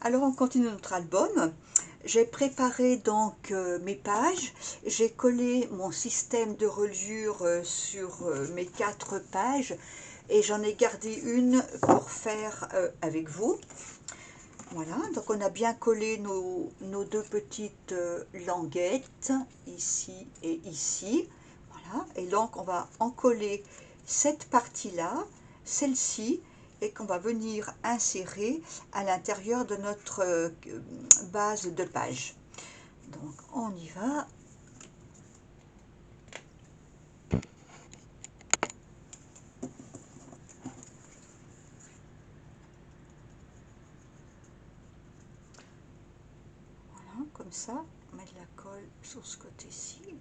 Alors on continue notre album. J'ai préparé donc mes pages, j'ai collé mon système de reliure sur mes 4 pages et j'en ai gardé une pour faire avec vous. Voilà, donc on a bien collé nos deux petites languettes, ici et ici. Voilà, et donc on va en coller cette partie-là, celle-ci, et qu'on va venir insérer à l'intérieur de notre base de page. Donc on y va. Voilà, comme ça, on met de la colle sur ce côté-ci.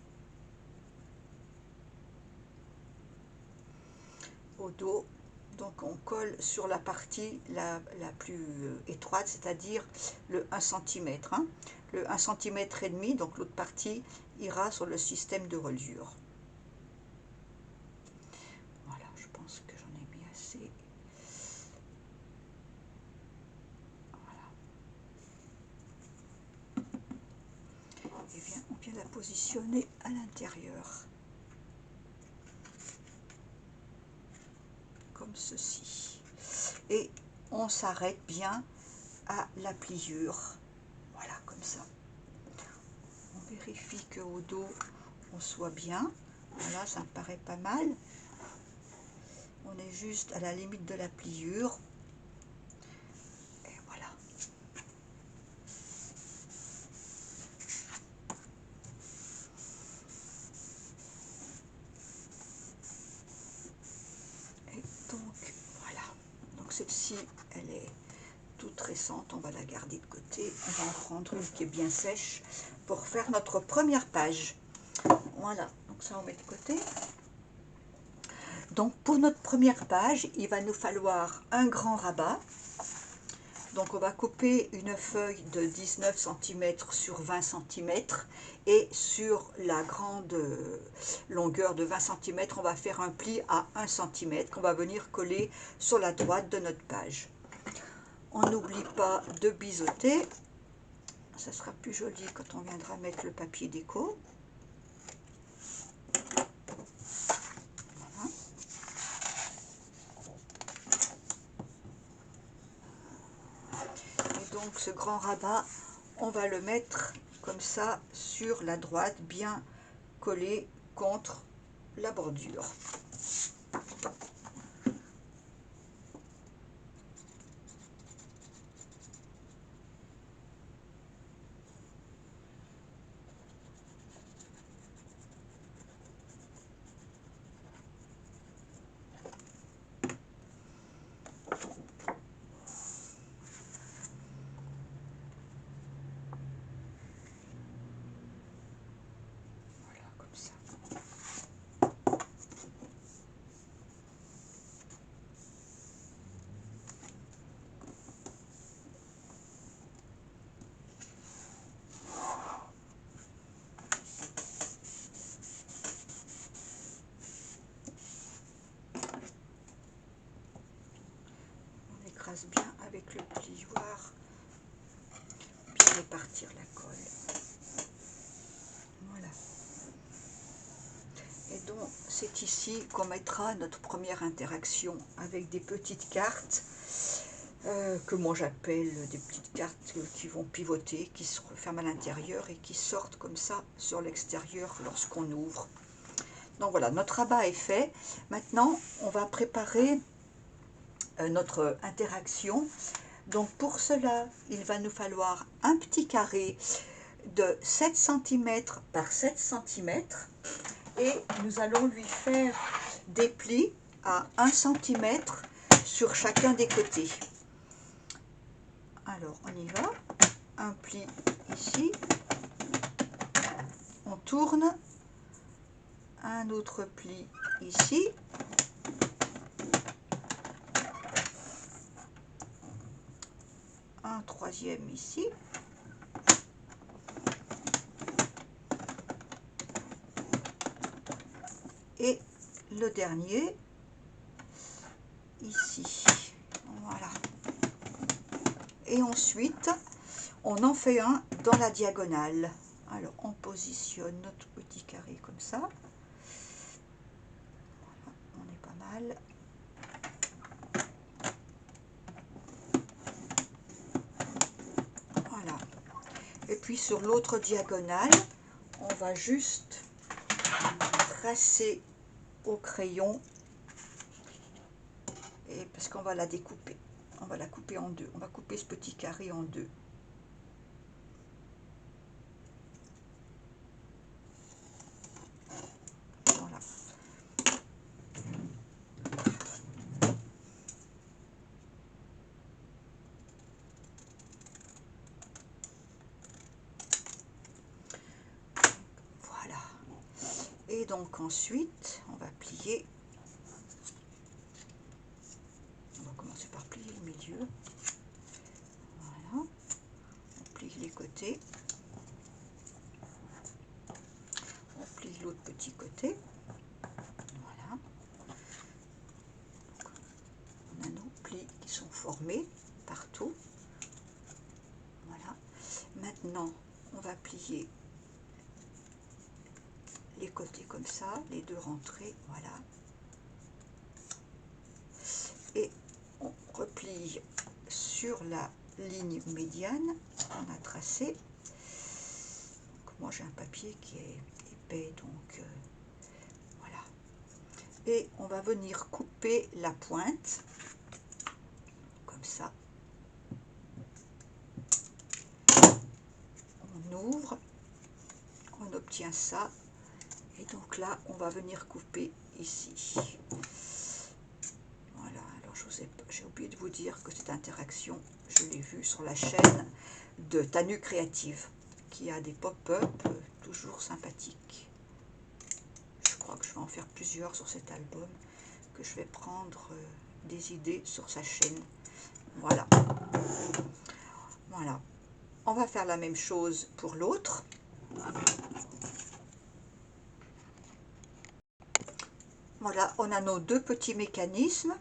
Au dos, donc on colle sur la partie la plus étroite, c'est-à-dire le 1 cm. Hein. Le 1 cm et demi, donc l'autre partie ira sur le système de reliure. Voilà, je pense que j'en ai mis assez. Voilà. Et bien, on vient la positionner à l'intérieur. Comme ceci. Et on s'arrête bien à la pliure. Voilà, comme ça. On vérifie qu'au dos, on soit bien. Voilà, ça me paraît pas mal. On est juste à la limite de la pliure. Et voilà. Et donc, voilà. Donc celle-ci, elle est toute récente. On va la garder de côté. On va en prendre une qui est bien sèche pour faire notre première page. Voilà. Donc ça, on met de côté. Donc pour notre première page, il va nous falloir un grand rabat. Donc on va couper une feuille de 19 cm sur 20 cm et sur la grande longueur de 20 cm, on va faire un pli à 1 cm qu'on va venir coller sur la droite de notre page. On n'oublie pas de biseauter, ça sera plus joli quand on viendra mettre le papier déco. Donc ce grand rabat, on va le mettre comme ça sur la droite, bien collé contre la bordure. Bien avec le plioir, bien répartir la colle. Voilà. Et donc c'est ici qu'on mettra notre première interaction avec des petites cartes que moi j'appelle des petites cartes qui vont pivoter, qui se referment à l'intérieur et qui sortent comme ça sur l'extérieur lorsqu'on ouvre. Donc voilà, notre rabat est fait. Maintenant on va préparer notre interaction. Donc pour cela, il va nous falloir un petit carré de 7 cm par 7 cm et nous allons lui faire des plis à 1 cm sur chacun des côtés. Alors on y va, un pli ici, on tourne, un autre pli ici, un troisième ici, et le dernier ici. Voilà. Et ensuite, on en fait un dans la diagonale. Alors, on positionne notre petit carré comme ça. Voilà, on est pas mal. Voilà. Et puis sur l'autre diagonale, on va juste tracer au crayon, et parce qu'on va la découper. On va la couper en deux. On va couper ce petit carré en deux. Voilà. Voilà. Et donc ensuite, on va plier. On va commencer par plier le milieu. Voilà. On plie les côtés. On plie l'autre petit côté. Voilà. On a nos plis qui sont formés partout. Voilà. Maintenant, on va plier les côtés comme ça, les deux rentrées, voilà. Et on replie sur la ligne médiane qu'on a tracée. Donc, moi j'ai un papier qui est épais, donc voilà. Et on va venir couper la pointe, comme ça. On ouvre, on obtient ça. Et donc là, on va venir couper ici. Voilà, alors j'ai oublié de vous dire que cette interaction, je l'ai vue sur la chaîne de Tanu Créative, qui a des pop-up toujours sympathiques. Je crois que je vais en faire plusieurs sur cet album, que je vais prendre des idées sur sa chaîne. Voilà. Voilà. On va faire la même chose pour l'autre. Voilà, on a nos deux petits mécanismes.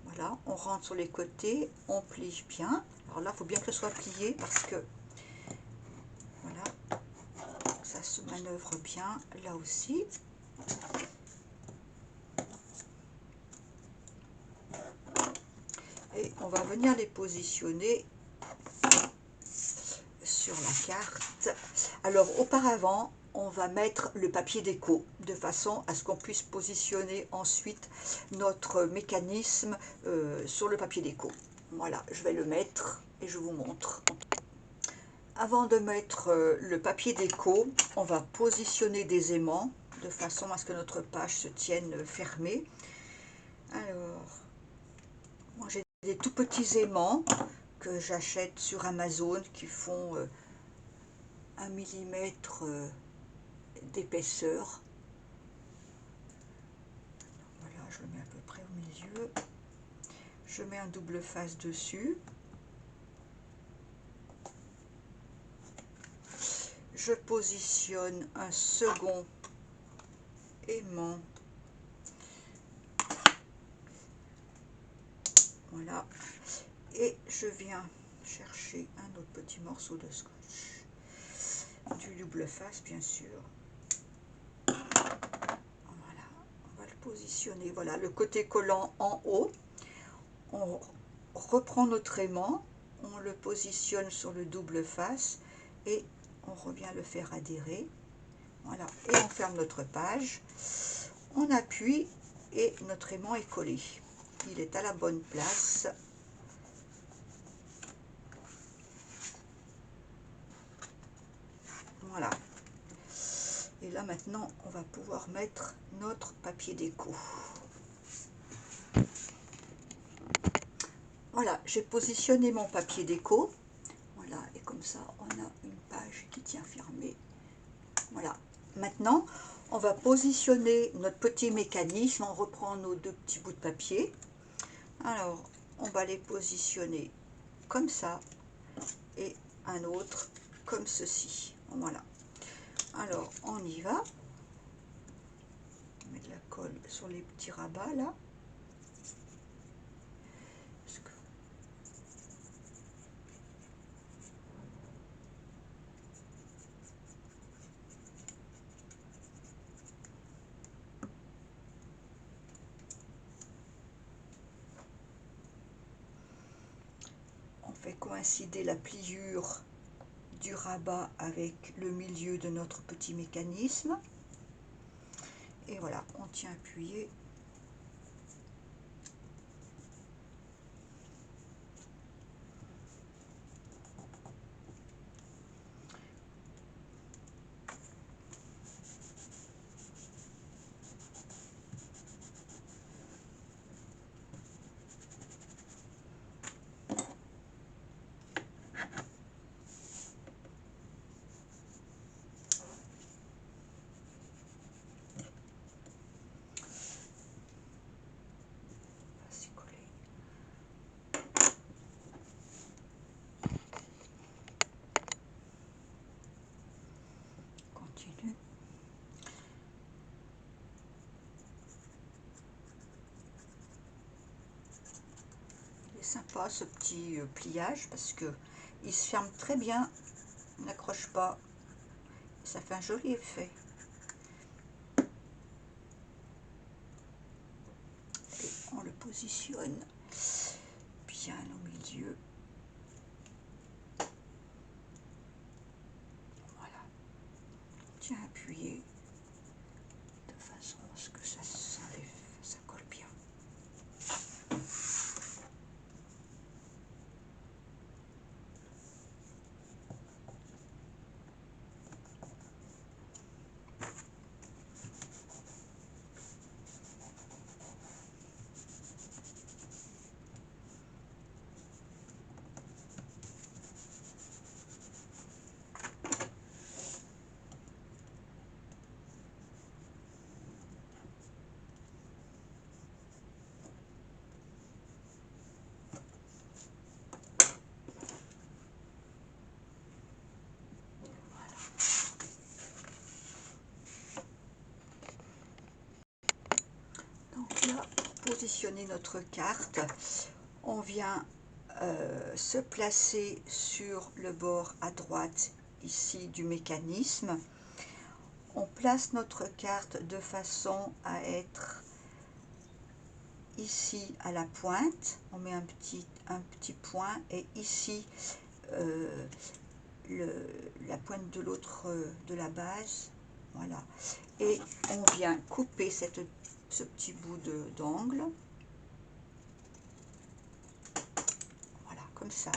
Voilà, on rentre sur les côtés, on plie bien. Alors là, il faut bien que ce soit plié parce que voilà, ça se manœuvre bien là aussi. Et on va venir les positionner sur la carte. Alors auparavant, on va mettre le papier déco de façon à ce qu'on puisse positionner ensuite notre mécanisme sur le papier déco. Voilà, je vais le mettre et je vous montre. Avant de mettre le papier déco, on va positionner des aimants de façon à ce que notre page se tienne fermée. Alors, moi j'ai des tout petits aimants que j'achète sur Amazon qui font 1 millimètre d'épaisseur. Voilà, je le mets à peu près au milieu. Je mets un double face dessus. Je positionne un second aimant. Voilà. Et je viens chercher un autre petit morceau de scotch. Du double face, bien sûr. Voilà, on va le positionner. Voilà, le côté collant en haut. On reprend notre aimant, on le positionne sur le double face et on revient le faire adhérer. Voilà, et on ferme notre page. On appuie et notre aimant est collé. Il est à la bonne place. Voilà. Et là maintenant, on va pouvoir mettre notre papier déco. Voilà, j'ai positionné mon papier déco. Voilà, et comme ça, on a une page qui tient fermée. Voilà. Maintenant, on va positionner notre petit mécanisme. On reprend nos deux petits bouts de papier. Alors, on va les positionner comme ça et un autre comme ceci. Voilà. Alors, on y va. On met de la colle sur les petits rabats là. coïncider la pliure du rabat avec le milieu de notre petit mécanisme. Et voilà, on tient appuyé. Continue. Il est sympa ce petit pliage parce que il se ferme très bien, n'accroche pas, ça fait un joli effet. Et on le positionne bien au milieu. Voilà, tiens appuyé de façon à ce que ça s'enlève, ça colle bien. Donc là, pour positionner notre carte, on vient se placer sur le bord à droite ici du mécanisme. On place notre carte de façon à être ici à la pointe. On met un petit point et ici la pointe de l'autre de la base. Voilà. Et on vient couper ce petit bout d'angle. Voilà, comme ça.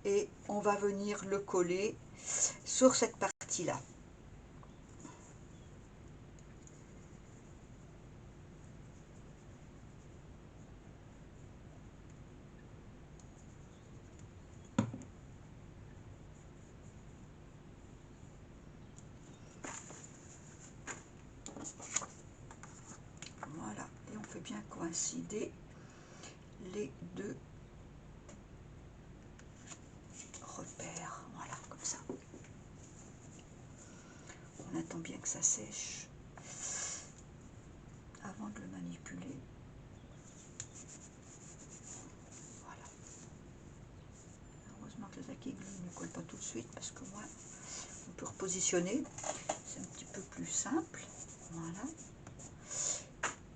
Et on va venir le coller sur cette partie-là. Voilà, et on fait bien coïncider les deux repères. Voilà, comme ça. On attend bien que ça sèche avant de le manipuler. Voilà. Heureusement que le taquet glue ne colle pas tout de suite parce que moi, on peut repositionner. C'est un petit peu plus simple. Voilà.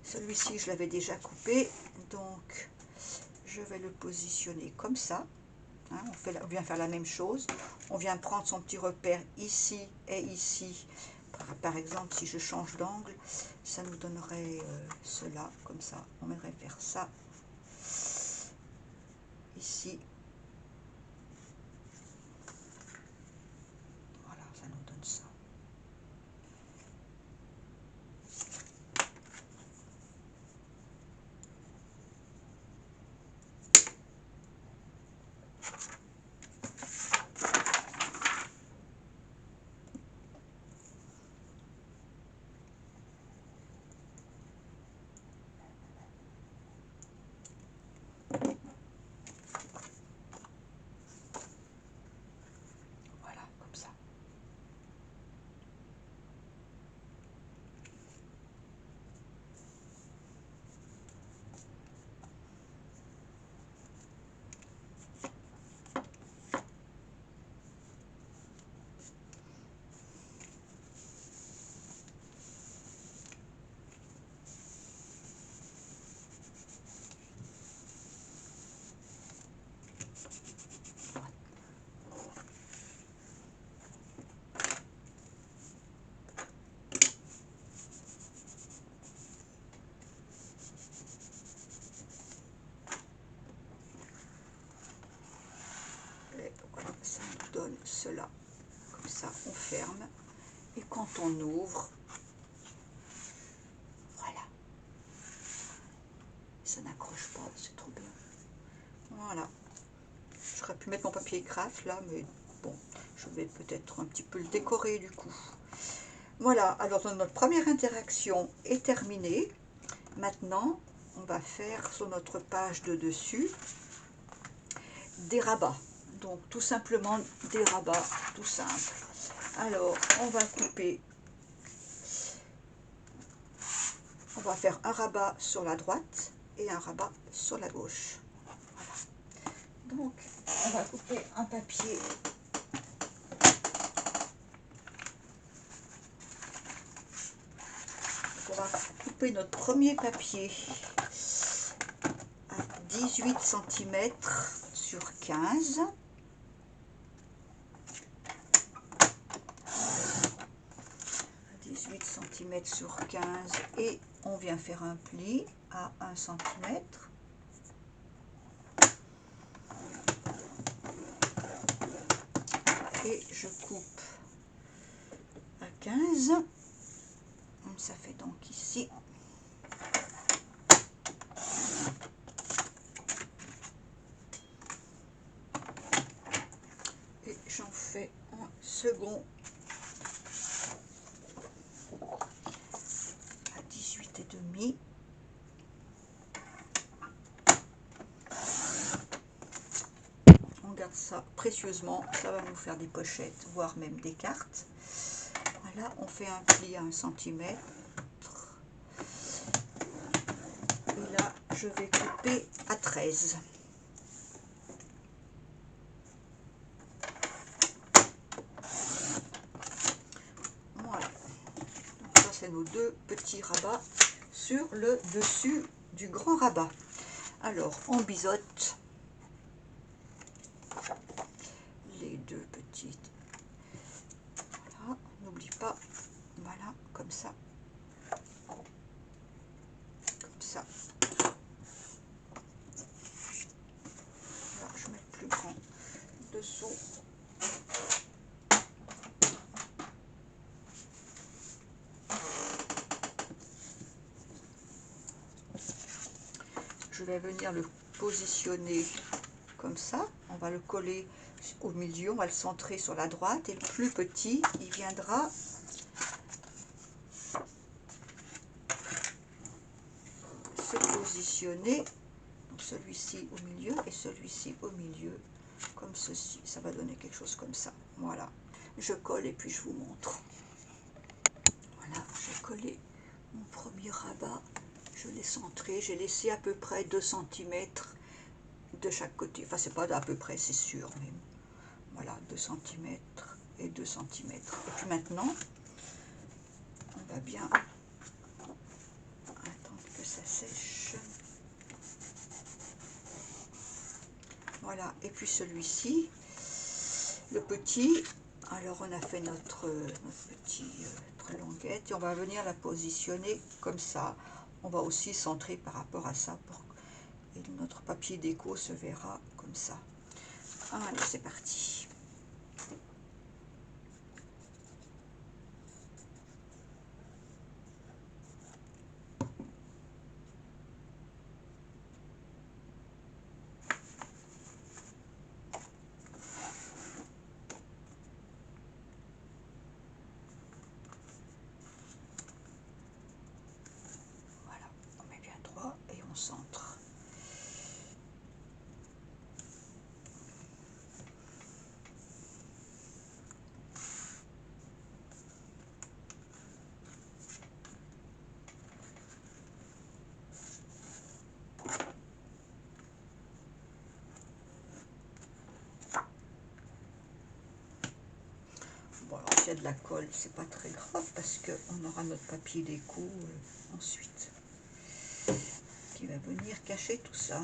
Celui-ci, je l'avais déjà coupé, donc je vais le positionner comme ça. Hein, on vient faire la même chose. On vient prendre son petit repère ici et ici. Par exemple, si je change d'angle, ça nous donnerait cela, comme ça. On aimerait faire ça ici. Voilà, ça nous donne ça. cela. Comme ça, on ferme. Et quand on ouvre, voilà. Ça n'accroche pas, c'est trop bien. Voilà. J'aurais pu mettre mon papier craft là, mais bon, je vais peut-être un petit peu le décorer du coup. Voilà, alors notre première interaction est terminée. Maintenant, on va faire sur notre page de dessus des rabats. Donc tout simplement des rabats, tout simple. Alors, on va couper, on va faire un rabat sur la droite et un rabat sur la gauche. Voilà. Donc, on va couper un papier. On va couper notre premier papier à 18 cm sur 15. 18 cm sur 15 et on vient faire un pli à 1 cm. Et je coupe à 15. Ça fait donc ici. Et j'en fais un second à 18,5. On garde ça précieusement, ça va nous faire des pochettes, voire même des cartes. Voilà, on fait un pli à 1 cm. Et là, je vais couper à 13. Voilà. Donc ça, c'est nos deux petits rabats sur le dessus du grand rabat. Alors, on biseaute les deux petites. Voilà, n'oublie pas. Voilà, comme ça. Comme ça. Alors, je mets le plus grand dessous. Je vais venir le positionner comme ça. On va le coller au milieu, on va le centrer sur la droite. Et le plus petit, il viendra se positionner. Donc celui-ci au milieu et celui-ci au milieu, comme ceci. Ça va donner quelque chose comme ça. Voilà. Je colle et puis je vous montre. Voilà, j'ai collé mon premier rabat. Je l'ai centré. J'ai laissé à peu près 2 cm de chaque côté. Enfin, c'est pas à peu près, c'est sûr. Mais voilà, 2 cm et 2 cm. Et puis maintenant, on va bien attendre que ça sèche. Voilà, et puis celui-ci, le petit, alors on a fait notre petite languette et on va venir la positionner comme ça. On va aussi centrer par rapport à ça pour et notre papier déco se verra comme ça. Allez, c'est parti. Voilà, on met bien droit et on centre. Bon, alors s'il y a de la colle, c'est pas très grave parce qu'on aura notre papier déco ensuite qui va venir cacher tout ça.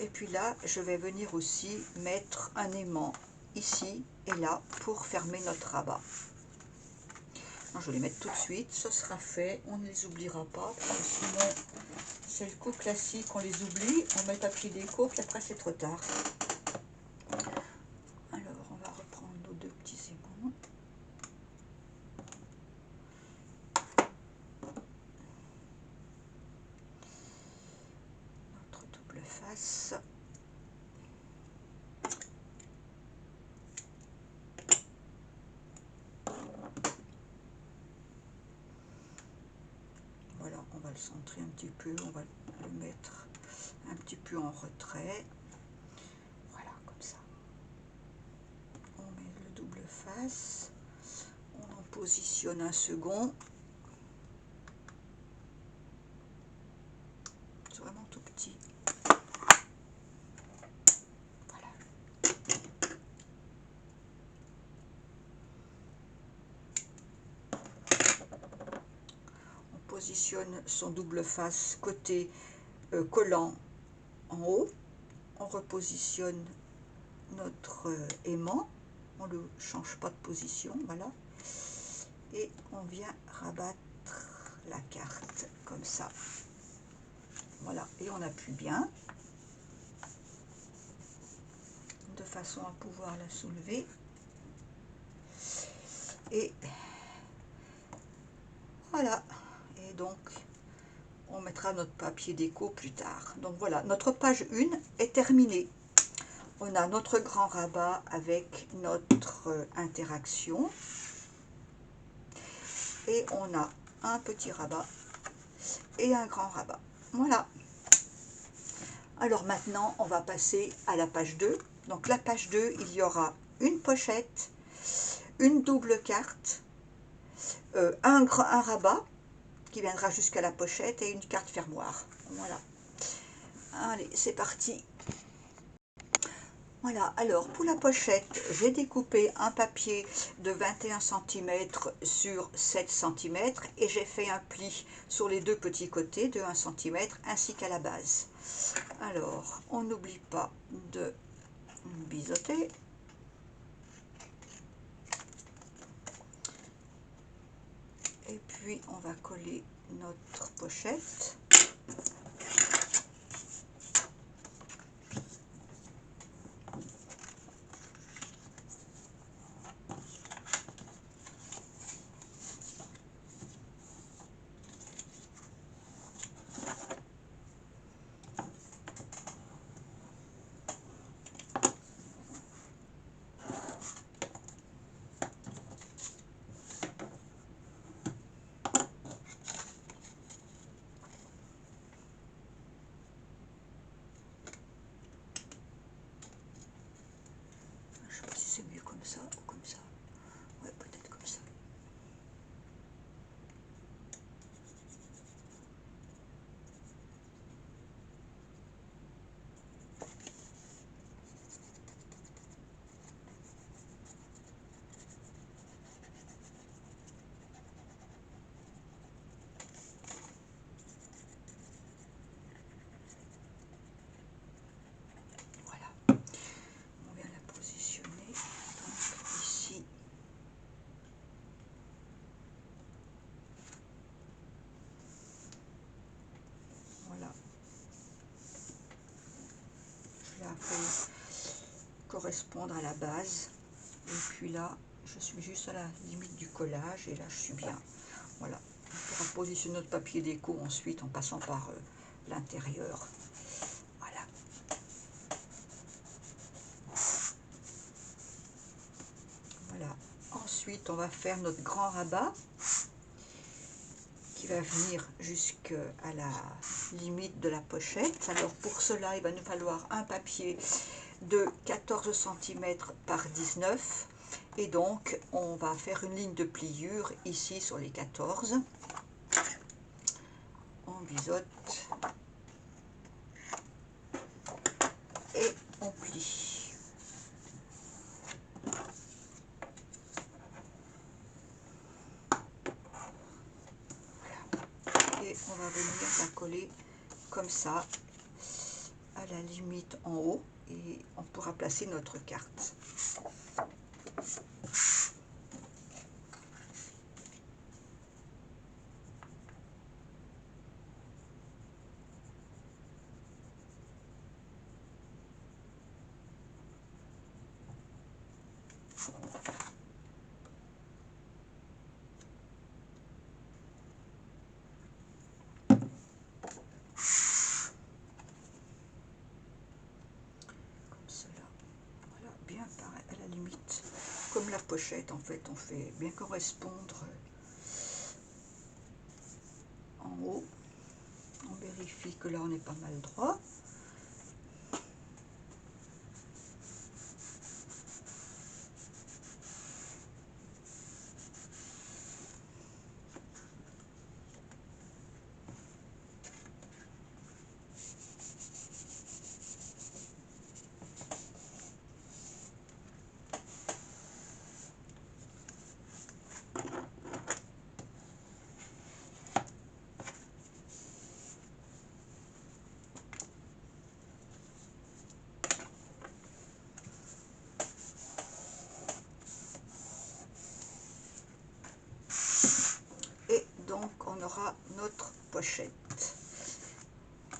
Et puis là, je vais venir aussi mettre un aimant ici et là pour fermer notre rabat. Alors, je vais les mettre tout de suite, ce sera fait, on ne les oubliera pas, parce que sinon c'est le coup classique, on les oublie, on met papier déco, puis après c'est trop tard. Alors on va reprendre nos deux petits aimants. Notre double face. Voilà, on va le centrer un petit peu, on va le mettre un petit peu en retrait. Voilà, comme ça. On met le double face, on en positionne un second. C'est vraiment tout petit. Voilà. On positionne son double face côté collant en haut. On repositionne notre aimant, on ne le change pas de position, voilà, et on vient rabattre la carte comme ça, voilà, et on appuie bien de façon à pouvoir la soulever, et voilà, et donc on mettra notre papier déco plus tard. Donc voilà, notre page 1 est terminée. On a notre grand rabat avec notre interaction. Et on a un petit rabat et un grand rabat. Voilà. Alors maintenant, on va passer à la page 2. Donc la page 2, il y aura une pochette, une double carte, un rabat qui viendra jusqu'à la pochette et une carte fermoir. Voilà. Allez, c'est parti. Voilà, alors pour la pochette, j'ai découpé un papier de 21 cm sur 7 cm et j'ai fait un pli sur les deux petits côtés de 1 cm ainsi qu'à la base. Alors, on n'oublie pas de biseauter. Et puis, on va coller notre pochette. Je sais pas si c'est mieux comme ça ou comme ça. Ouais, peut-être comme ça. Voilà. On vient la positionner. Donc ici. Voilà. Je la fais correspondre à la base. Et puis là, je suis juste à la limite du collage et là, je suis bien. Voilà. On pourra positionner notre papier déco ensuite en passant par l'intérieur. Voilà. Voilà. Ensuite, on va faire notre grand rabat qui va venir jusqu'à la limite de la pochette. Alors pour cela, il va nous falloir un papier de 14 cm par 19 et donc on va faire une ligne de pliure ici sur les 14. On biseaute et on plie. Et on va venir la coller comme ça à la limite en haut et on pourra placer notre carte. Comme la pochette, en fait, on fait bien correspondre en haut. On vérifie que là, on est pas mal droit. Donc on aura notre pochette.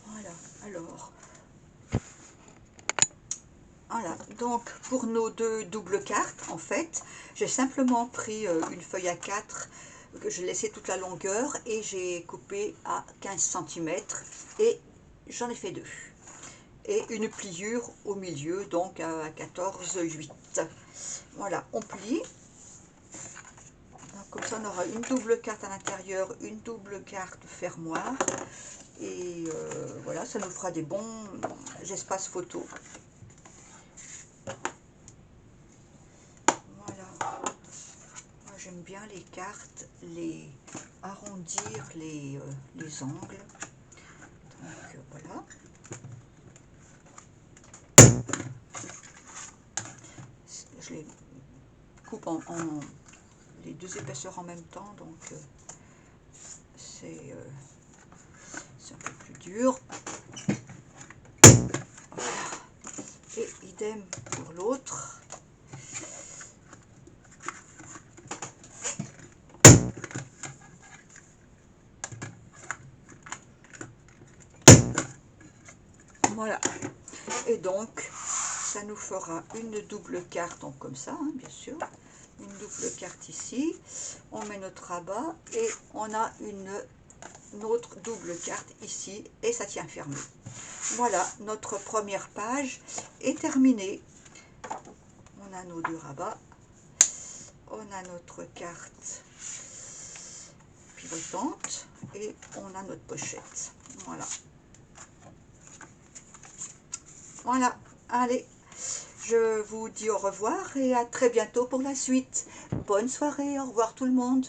Voilà, alors voilà, donc pour nos deux doubles cartes, en fait, j'ai simplement pris une feuille A4 que j'ai laissé toute la longueur et j'ai coupé à 15 cm et j'en ai fait deux. Et une pliure au milieu, donc à 14,8. Voilà, on plie. Comme ça, on aura une double carte à l'intérieur, une double carte fermoir. Et voilà, ça nous fera des bons espaces photo. Voilà. Moi, j'aime bien les cartes, les arrondir les angles. Donc voilà. Je les coupe en les deux épaisseurs en même temps, donc c'est un peu plus dur. Voilà. Et idem pour l'autre. Voilà. Et donc, ça nous fera une double carte, donc comme ça, hein, bien sûr. Une double carte ici. On met notre rabat et on a une autre double carte ici et ça tient fermé. Voilà, notre première page est terminée. On a nos deux rabats. On a notre carte pivotante et on a notre pochette. Voilà. Voilà, allez, je vous dis au revoir et à très bientôt pour la suite. Bonne soirée, au revoir tout le monde.